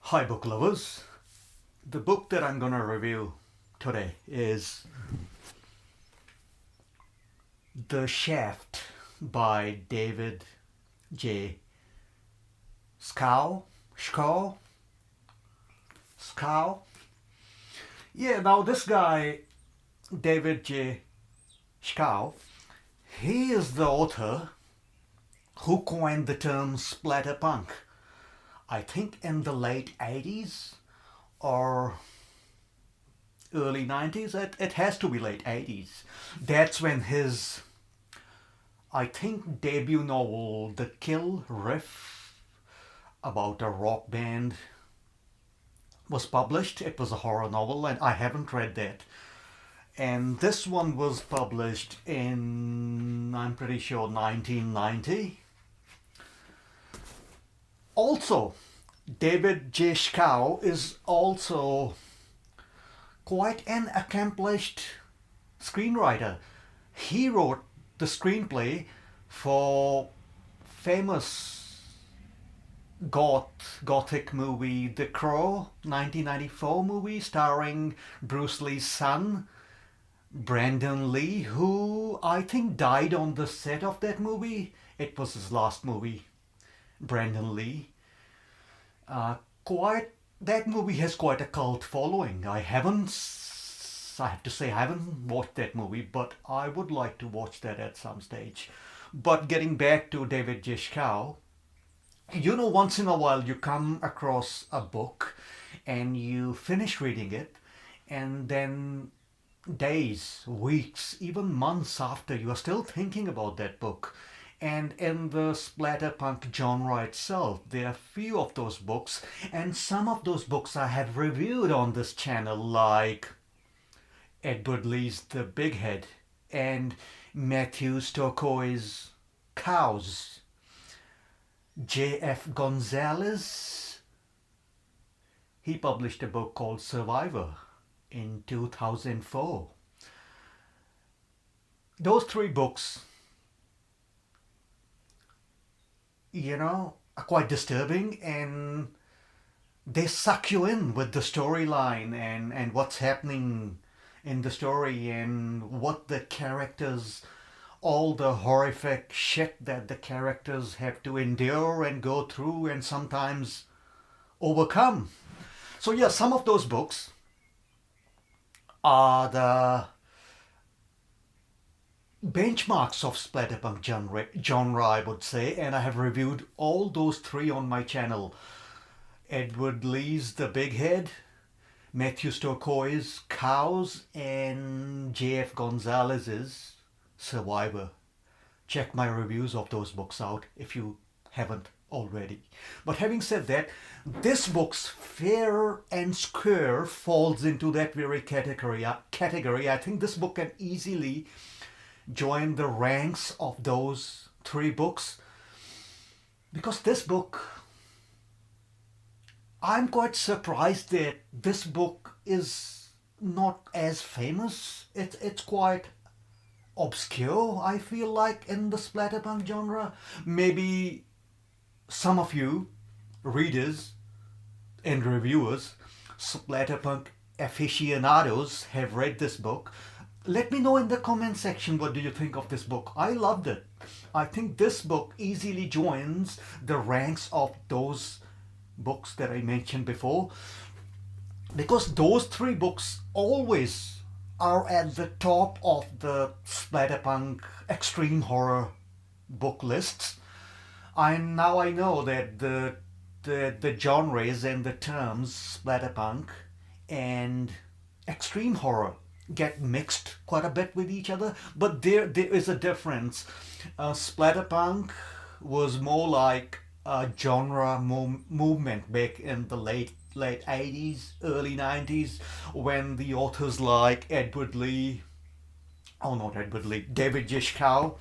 Hi book lovers. The book that I'm gonna review today is The Shaft by David J. Schow. Schow? Schow? Yeah, now this guy, David J. Schow, he is the author who coined the term splatterpunk. I think in the late 80s or early 90s. It has to be late 80s. That's when his, I think, debut novel, The Kill Riff, about a rock band, was published. It was a horror novel, and I haven't read that. And this one was published in, I'm pretty sure, 1990. Also, David J. Schow is also quite an accomplished screenwriter. He wrote the screenplay for famous gothic movie The Crow, 1994 movie starring Bruce Lee's son, Brandon Lee, who I think died on the set of that movie. It was his last movie, Brandon Lee. Uh, quite that movie has quite a cult following. I have to say, I haven't watched that movie, but I would like to watch that at some stage. But getting back to David Jishkow, once in a while you come across a book and you finish reading it, and then days, weeks, even months after, you are still thinking about that book. And in the splatterpunk genre itself, there are few of those books, and some of those books I have reviewed on this channel, like Edward Lee's The Big Head and Matthew Stokoe's Cows. J.F. Gonzalez, he published a book called Survivor in 2004. Those three books, are quite disturbing, and they suck you in with the storyline and what's happening in the story and what the characters, all the horrific shit that the characters have to endure and go through and sometimes overcome. So yeah, some of those books are the benchmarks of splatterpunk genre, I would say, and I have reviewed all those three on my channel. Edward Lee's The Big Head, Matthew Stokoe's Cows, and J.F. Gonzalez's Survivor. Check my reviews of those books out if you haven't already. But having said that, this book's fair and square falls into that very category. I think this book can easily join the ranks of those three books, because this book, I'm quite surprised that this book is not as famous. It's quite obscure, I feel like, in the splatterpunk genre. Maybe some of you readers and reviewers, splatterpunk aficionados, have read this book. Let me know in the comment section, what do you think of this book. I loved it. I think this book easily joins the ranks of those books that I mentioned before, because those three books always are at the top of the splatterpunk extreme horror book lists. I know that the genres and the terms splatterpunk and extreme horror get mixed quite a bit with each other, but there is a difference. Splatterpunk was more like a genre movement back in the late 80s, early 90s, when the authors like David Jishkow,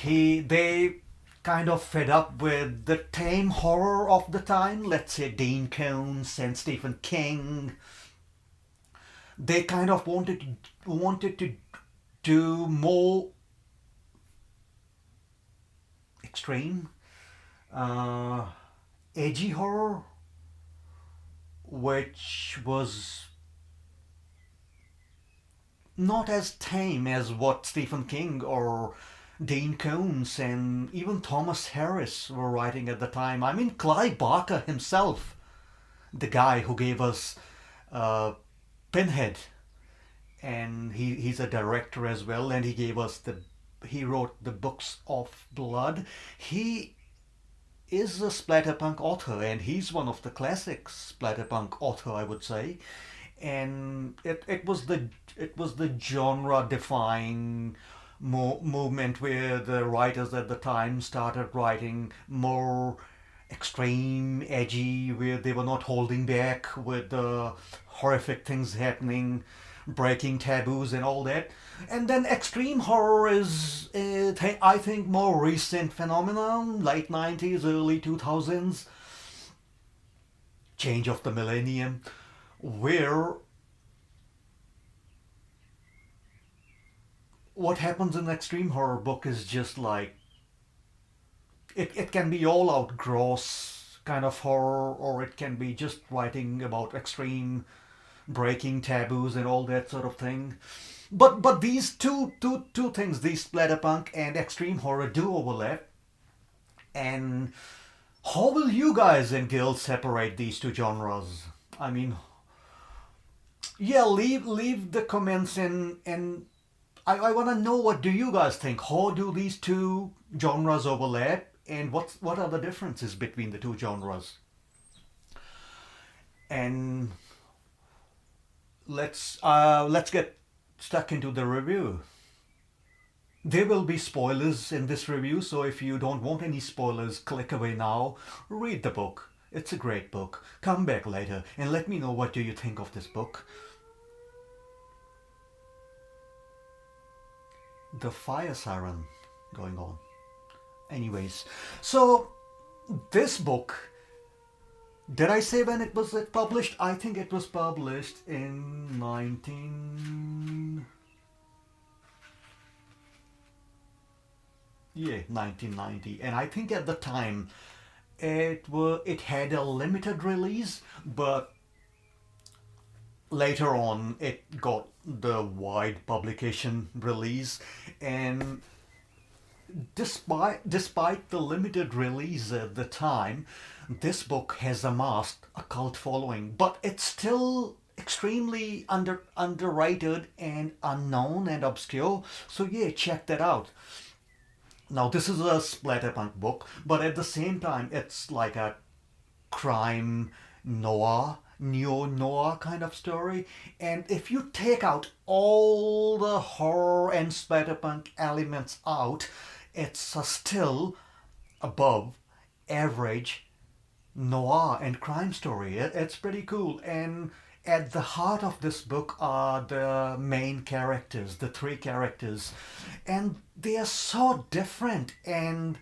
they kind of fed up with the tame horror of the time. Let's say Dean Koontz and Stephen King. They kind of wanted to do more extreme, edgy horror, which was not as tame as what Stephen King or Dean Koontz and even Thomas Harris were writing at the time. I mean, Clive Barker himself, the guy who gave us uh, Pinhead, and he's a director as well, and he wrote the books of Blood. He is a splatterpunk author, and he's one of the classic splatterpunk author, I would say. And it was the genre defying movement where the writers at the time started writing more extreme, edgy, where they were not holding back with the horrific things happening, breaking taboos and all that. And then extreme horror is, I think, more recent phenomenon, late 90s, early 2000s, change of the millennium, where what happens in extreme horror book is just like it can be all out gross kind of horror, or it can be just writing about extreme breaking taboos and all that sort of thing. But these two things, these splatterpunk and extreme horror, do overlap. And how will you guys and girls separate these two genres? I mean, yeah, leave the comments in, and I want to know, what do you guys think? How do these two genres overlap, and what are the differences between the two genres? And let's get stuck into the review. There will be spoilers in this review, so if you don't want any spoilers, click away now. Read the book. It's a great book. Come back later and let me know what do you think of this book. The fire siren going on. Anyways, so this book, did I say when it was published? I think it was published in 1990, and I think at the time it had a limited release, but later on it got the wide publication release. And despite the limited release at the time, this book has amassed a cult following, but it's still extremely underrated and unknown and obscure. So yeah, check that out. Now this is a splatterpunk book, but at the same time it's like a crime noir, neo-noir kind of story. And if you take out all the horror and splatterpunk elements out, it's a still above average noir and crime story. It's pretty cool. And at the heart of this book are the main characters, the three characters. And they are so different and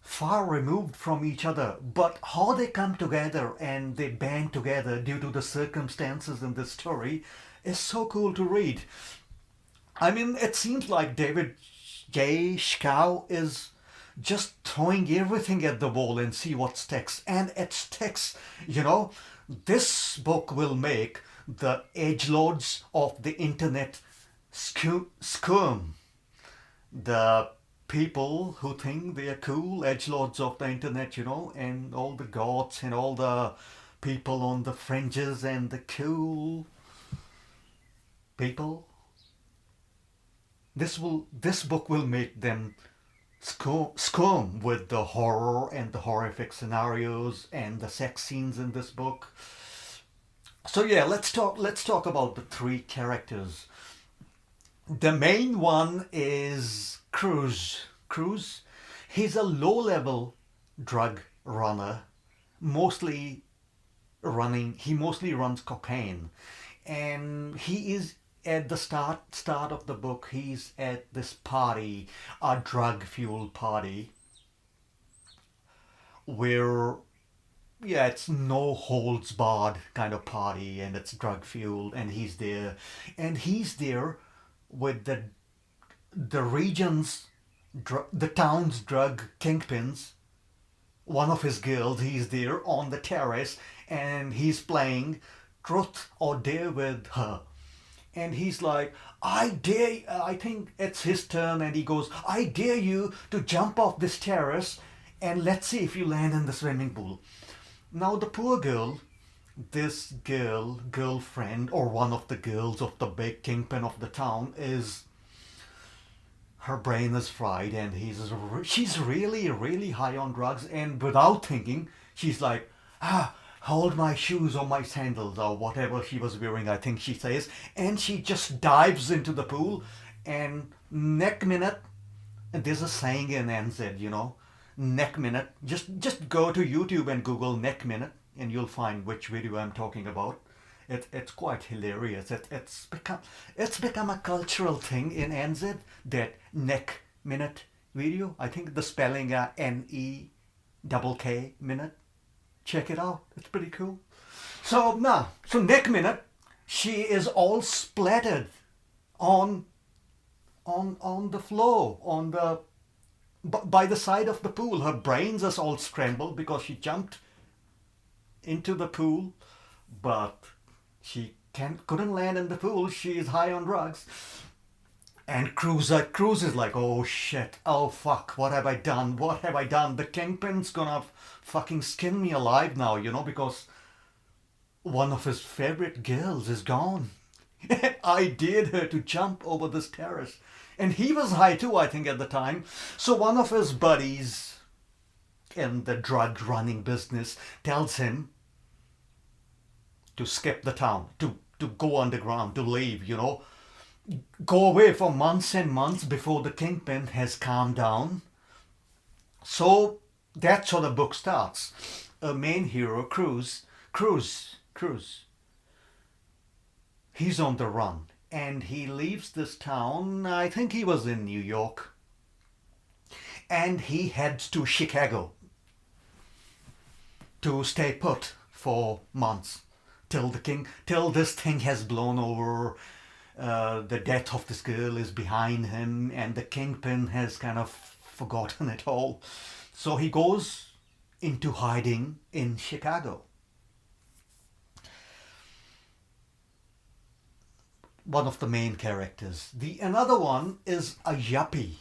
far removed from each other, but how they come together and they band together due to the circumstances in this story is so cool to read. I mean, it seems like David J. Schow is just throwing everything at the wall and see what sticks. And it sticks, you know. This book will make the edgelords of the internet squirm. The people who think they are cool, edgelords of the internet, you know, and all the goths and all the people on the fringes and the cool people. This book will make them squirm with the horror and the horrific scenarios and the sex scenes in this book. So yeah, let's talk about the three characters. The main one is Cruz. Cruz, he's a low-level drug runner, he mostly runs cocaine. And he is at the start of the book, he's at this party, a drug-fueled party, where yeah, it's no holds barred kind of party, and it's drug fueled, and he's there with the region's the town's drug kingpins, one of his girls, he's there on the terrace and he's playing truth or dare with her. And he's like, I dare, I think it's his turn, and he goes, I dare you to jump off this terrace and let's see if you land in the swimming pool. Now, the poor girl, this girlfriend, or one of the girls of the big kingpin of the town, is her brain is fried, and she's really really high on drugs, and without thinking she's like, hold my shoes or my sandals or whatever she was wearing, I think she says, and she just dives into the pool. And neck minute, and there's a saying in NZ, neck minute, just go to YouTube and Google neck minute and you'll find which video I'm talking about. It's quite hilarious. It's become a cultural thing in NZ, that neck minute video. I think the spelling NEKK minute. Check it out. It's pretty cool. So neck minute, she is all splattered on the floor, by the side of the pool. Her brains is all scrambled because she jumped into the pool, but she couldn't land in the pool. She is high on drugs. And Cruz is like, oh shit, oh fuck, what have I done? What have I done? The kingpin's gonna fucking skin me alive now, because one of his favorite girls is gone. I dared her to jump over this terrace. And he was high too, I think, at the time. So one of his buddies in the drug running business tells him to skip the town, to go underground, to leave, go away for months and months before the kingpin has calmed down. So that's how the book starts. A main hero, Cruz, he's on the run, and he leaves this town. I think he was in New York, and he heads to Chicago to stay put for months till this thing has blown over. The death of this girl is behind him, and the kingpin has kind of forgotten it all. So he goes into hiding in Chicago. One of the main characters. Another one is a yuppie.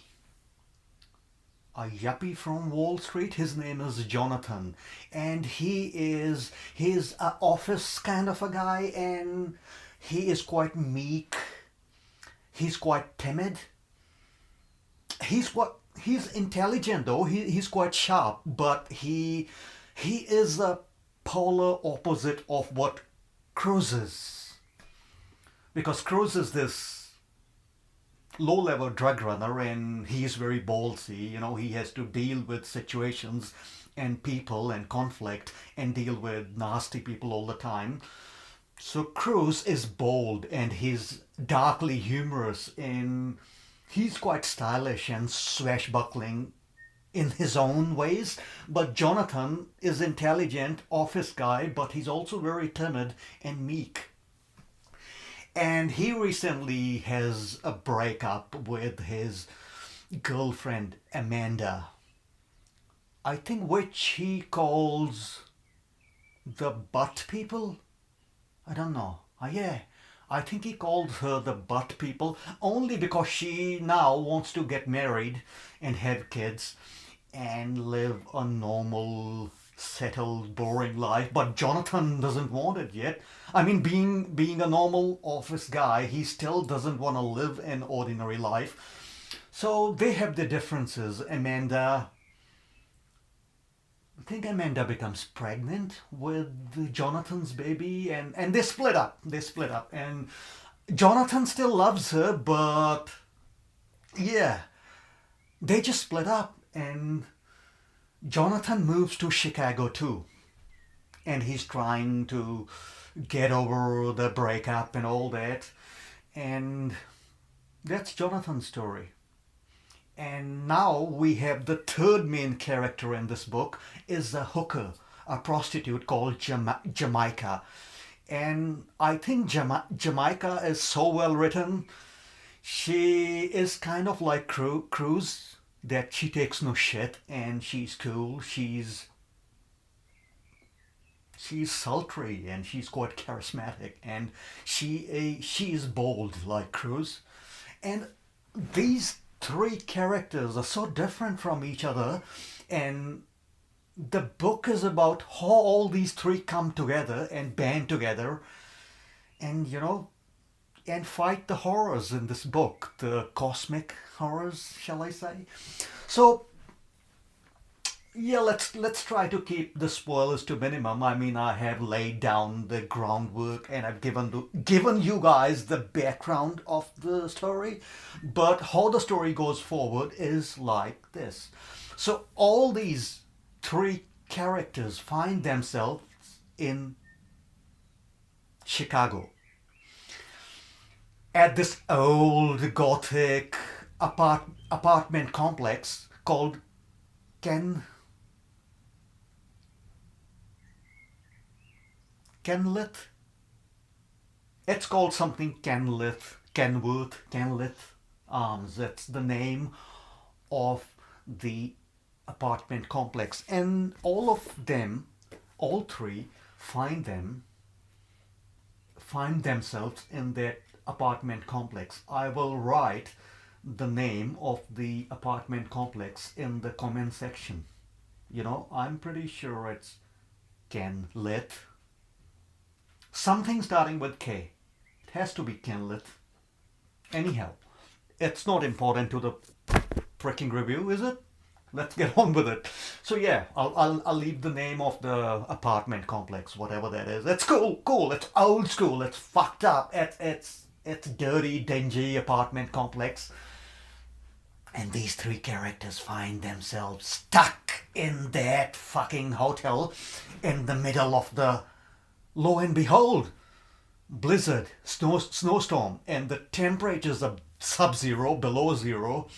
A yuppie from Wall Street. His name is Jonathan, and he's an office kind of a guy, and he is quite meek. He's quite timid. He's intelligent though. He's quite sharp, but he is a polar opposite of what Cruz is. Because Cruz is this low-level drug runner, and he's very ballsy. He has to deal with situations and people and conflict and deal with nasty people all the time. So Cruz is bold, and he's darkly humorous, and he's quite stylish and swashbuckling in his own ways. But Jonathan is intelligent, office guy, but he's also very timid and meek. And he recently has a breakup with his girlfriend Amanda, I think, which he calls the butt people. I don't know. Yeah, I think he called her the butt people, only because she now wants to get married and have kids and live a normal, settled, boring life. But Jonathan doesn't want it yet. I mean, being a normal office guy, he still doesn't want to live an ordinary life. So they have their differences. I think Amanda becomes pregnant with Jonathan's baby, and they split up. And Jonathan still loves her, but yeah, they just split up, and Jonathan moves to Chicago too. And he's trying to get over the breakup and all that. And that's Jonathan's story. And now we have the third main character in this book is a hooker, a prostitute called Jamaica. And I think Jamaica is so well written. She is kind of like Cruz, that she takes no shit and she's cool. She's she's sultry and she's quite charismatic, and she is bold like Cruz. And these three characters are so different from each other, and the book is about how all these three come together and band together, and and fight the horrors in this book, the cosmic horrors, shall I say. So yeah, let's try to keep the spoilers to minimum. I mean, I have laid down the groundwork and I've given you guys the background of the story, but how the story goes forward is like this. So all these three characters find themselves in Chicago at this old gothic apartment complex called Ken Kenlith. It's called something Kenworth Arms. That's the name of the apartment complex, and all of them, all three, find themselves in that apartment complex. I will write the name of the apartment complex in the comment section. I'm pretty sure it's Kenlit. Something starting with K. It has to be Kenlit. Anyhow, it's not important to the freaking review, is it? Let's get on with it. So yeah, I'll leave the name of the apartment complex, whatever that is. It's cool. It's old school. It's fucked up. It's dirty, dingy apartment complex. And these three characters find themselves stuck in that fucking hotel in the middle of the, lo and behold, blizzard, snowstorm, and the temperatures are sub-zero, below zero.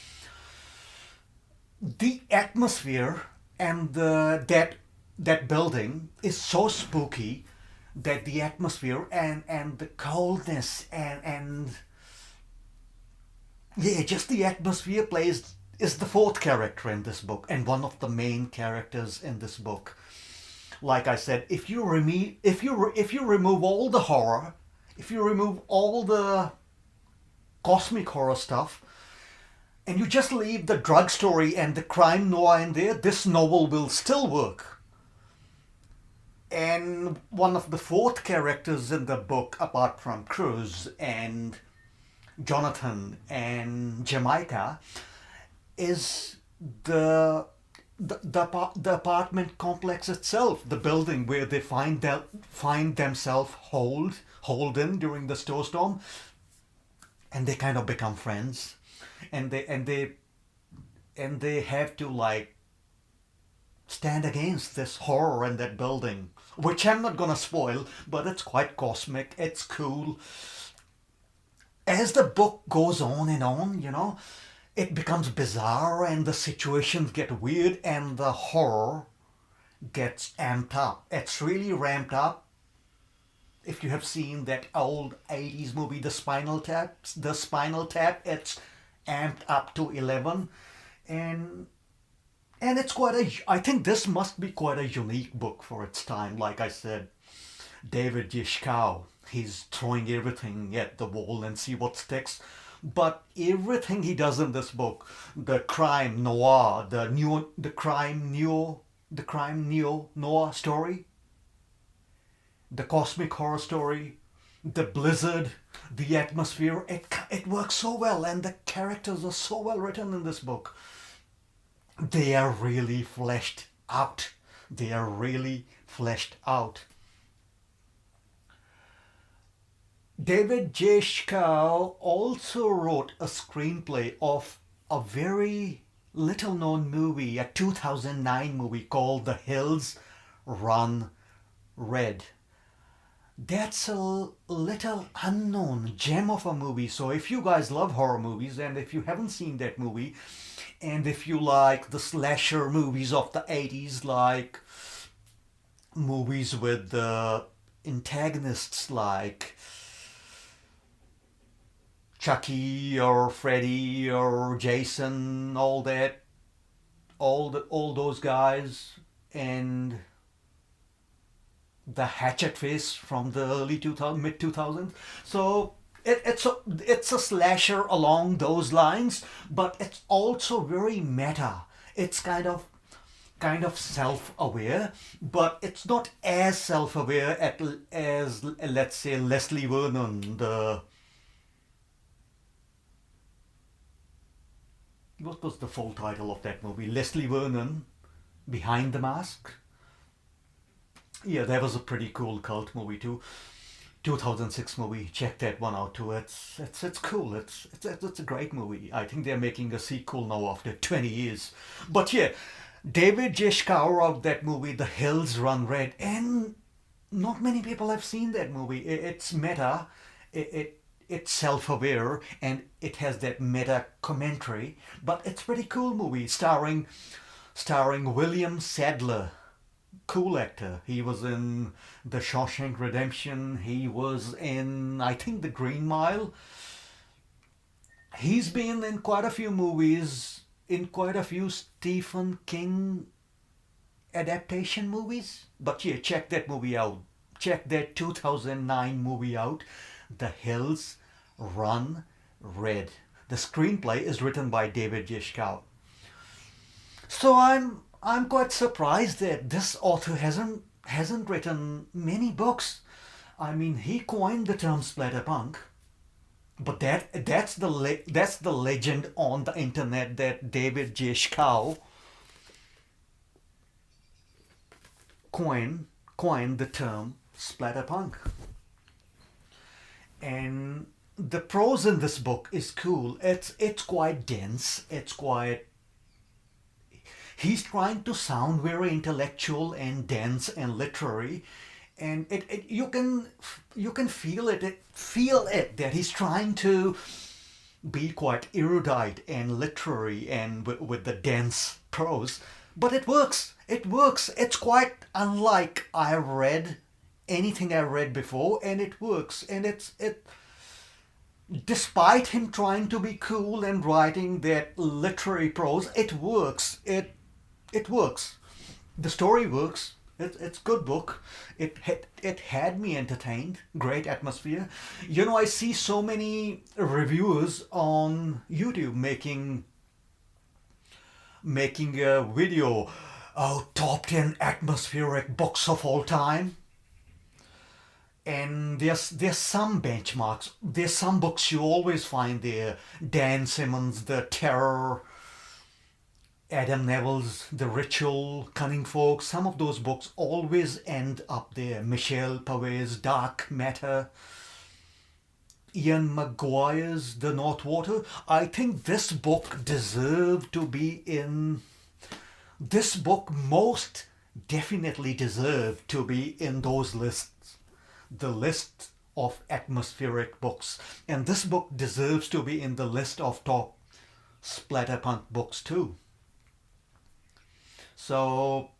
The atmosphere and that building is so spooky that the atmosphere and the coldness and yeah, just the atmosphere is the fourth character in this book and one of the main characters in this book. Like I said, if you remove all the horror, if you remove all the cosmic horror stuff, and you just leave the drug story and the crime noir in there, this novel will still work. And one of the fourth characters in the book, apart from Cruz and Jonathan and Jamaica, is the apartment complex itself, the building where they find themselves holden during the snowstorm, and they kind of become friends, and they have to like stand against this horror in that building, which I'm not gonna spoil, but it's quite cosmic. It's cool. As the book goes on and on, it becomes bizarre and the situations get weird and the horror gets amped up. It's really ramped up. If you have seen that old 80s movie, The Spinal Tap, it's amped up to 11. And it's I think this must be quite a unique book for its time. Like I said, David J. Schow, he's throwing everything at the wall and see what sticks. But everything he does in this book, the crime noir, the crime neo-noir story, the cosmic horror story, the blizzard, the atmosphere, it works so well, and the characters are so well written in this book. They are really fleshed out. David J. Schow also wrote a screenplay of a very little known movie, a 2009 movie called The Hills Run Red. That's a little unknown gem of a movie. So if you guys love horror movies, and if you haven't seen that movie, and if you like the slasher movies of the 80s, like movies with the antagonists like Chucky or Freddy or Jason, all those guys, and the hatchet face from the early 2000 mid 2000s. So it's a slasher along those lines, but it's also very meta. It's kind of self-aware, but it's not as self-aware as, let's say, Leslie Vernon, the what was the full title of that movie? Leslie Vernon, Behind the Mask. Yeah, that was a pretty cool cult movie too. 2006 movie. Check that one out too. It's cool. It's a great movie. I think they're making a sequel now after 20 years. But yeah, David J. Schow wrote that movie, The Hills Run Red, and not many people have seen that movie. It's meta. It's self-aware, and it has that meta commentary. But it's a pretty cool movie starring William Sadler, cool actor. He was in The Shawshank Redemption. He was in, I think, The Green Mile. He's been in quite a few movies, in quite a few Stephen King adaptation movies. But yeah, check that movie out. Check that 2009 movie out. The Hills Run Red. The screenplay is written by David J. Schow. So I'm quite surprised that this author hasn't written many books. I mean, he coined the term splatterpunk, but that's the legend on the internet that David J. Schow coined the term splatterpunk. And the prose in this book is cool. It's quite dense. It's quite He's trying to sound very intellectual and dense and literary, and you can feel it that he's trying to be quite erudite and literary and with the dense prose. But it works. It's quite unlike anything I read before, and it works. And it despite him trying to be cool and writing that literary prose, it works. It works. The story works. It's good book. It had me entertained. Great atmosphere. I see so many reviewers on YouTube making a video. Oh, top 10 atmospheric books of all time. And there's some benchmarks. There's some books you always find there. Dan Simmons, The Terror, Adam Neville's The Ritual, Cunning Folk. Some of those books always end up there. Michelle Pavet's Dark Matter, Ian McGuire's The North Water. I think this book deserved to be in. This book most definitely deserved to be in those lists. The list of atmospheric books. And this book deserves to be in the list of top splatterpunk books too. So,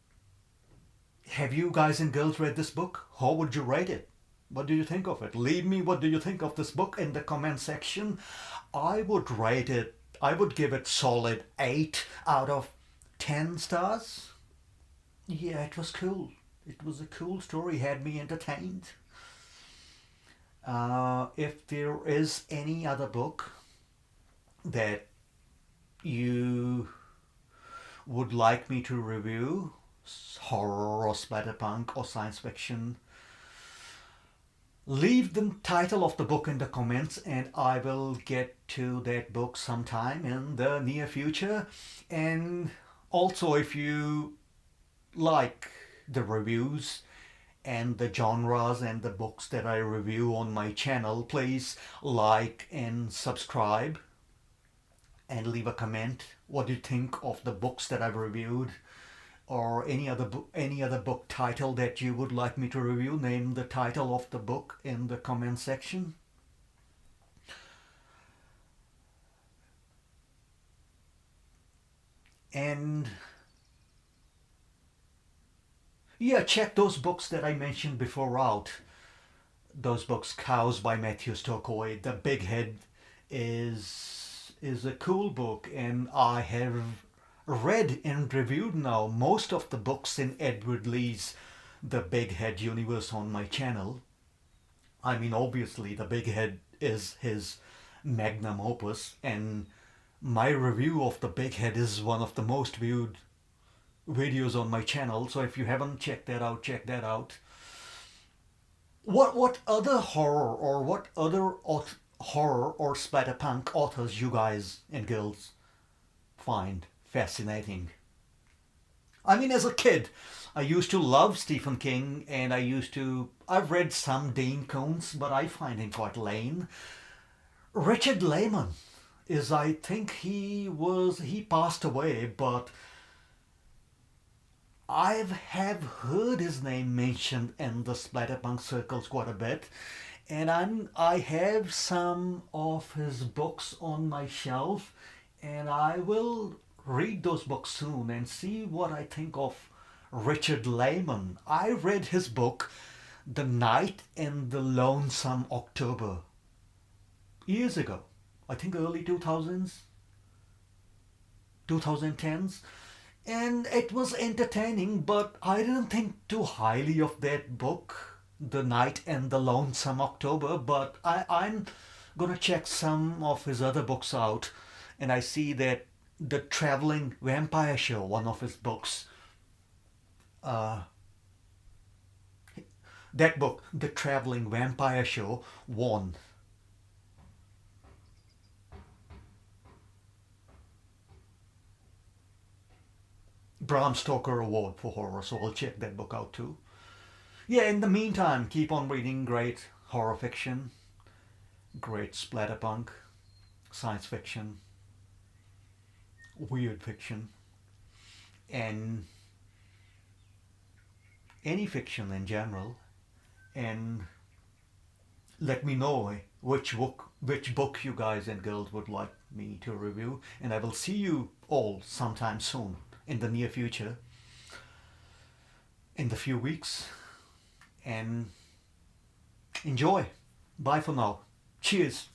have you guys and girls read this book? How would you rate it? What do you think of it? Leave me what do you think of this book in the comment section. I would give it solid 8 out of 10 stars. Yeah, it was cool. It was a cool story, had me entertained. If there is any other book that you would like me to review, horror or splatterpunk or science fiction, leave the title of the book in the comments and I will get to that book sometime in the near future. And also, if you like the reviews and the genres and the books that I review on my channel, please like and subscribe and leave a comment. What do you think of the books that I've reviewed, or any other book title that you would like me to review? Name the title of the book in the comment section. And yeah, check those books that I mentioned before out. Those books, Cows by Matthew Stokely. The Big Head is a cool book, and I have read and reviewed now most of the books in Edward Lee's the Big Head universe on my channel. I mean, obviously, the Big Head is his magnum opus, and my review of the Big Head is one of the most viewed videos on my channel. So if you haven't checked that out, check that out. What other horror or what other horror or splatterpunk authors you guys and girls find fascinating? I mean, as a kid, I used to love Stephen King, and I've read some Dean Koontz, but I find him quite lame. Richard Lehman is, I think he passed away, but have heard his name mentioned in the splatterpunk circles quite a bit, and I have some of his books on my shelf, and I will read those books soon and see what I think of Richard Lehman. I read his book, The Night in the Lonesome October, years ago. I think early 2000s, 2010s. And it was entertaining, but I didn't think too highly of that book, The Night and the Lonesome October. But I'm gonna check some of his other books out, and I see that The Traveling Vampire Show, one of his books, uh, that book, The Traveling Vampire Show, won Bram Stoker Award for horror, so I'll check that book out too. Yeah, in the meantime, keep on reading great horror fiction, great splatterpunk, science fiction, weird fiction, and any fiction in general. And let me know which book you guys and girls would like me to review, and I will see you all sometime soon in the near future, in the few weeks, and enjoy. Bye for now. Cheers.